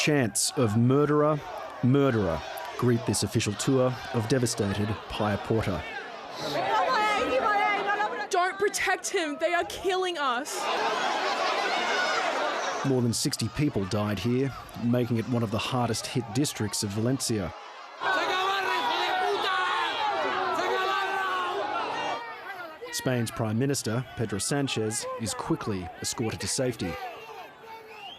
Chants of murderer, murderer greet this official tour of devastated Paya Porta. Don't protect him, they are killing us. More than 60 people died here, making it one of the hardest hit districts of Valencia. Spain's Prime Minister, Pedro Sanchez, is quickly escorted to safety.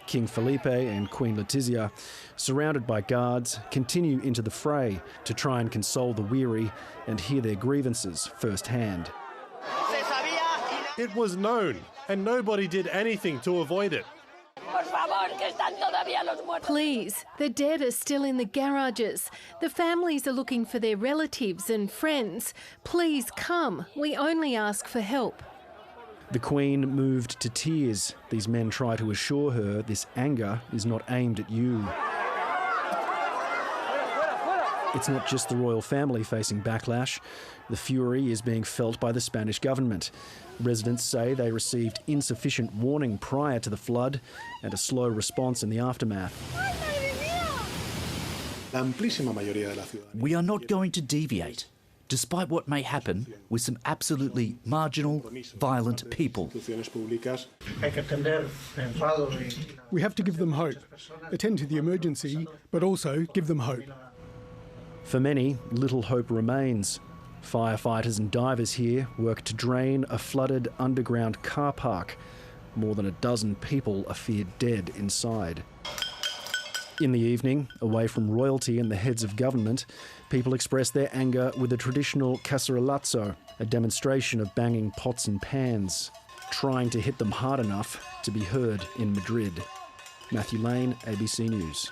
King Felipe and Queen Letizia, surrounded by guards, continue into the fray to try and console the weary and hear their grievances firsthand. It was known, and nobody did anything to avoid it. Please, the dead are still in the garages. The families are looking for their relatives and friends. Please come. We only ask for help. The Queen moved to tears. These men try to assure her this anger is not aimed at you. It's not just the royal family facing backlash. The fury is being felt by the Spanish government. Residents say they received insufficient warning prior to the flood and a slow response in the aftermath. We are not going to deviate, despite what may happen with some absolutely marginal, violent people. We have to give them hope, attend to the emergency, but also give them hope. For many, little hope remains. Firefighters and divers here work to drain a flooded underground car park. More than a dozen people are feared dead inside. In the evening, away from royalty and the heads of government, people express their anger with a traditional cacerolazo, a demonstration of banging pots and pans, trying to hit them hard enough to be heard in Madrid. Matthew Lane, ABC News.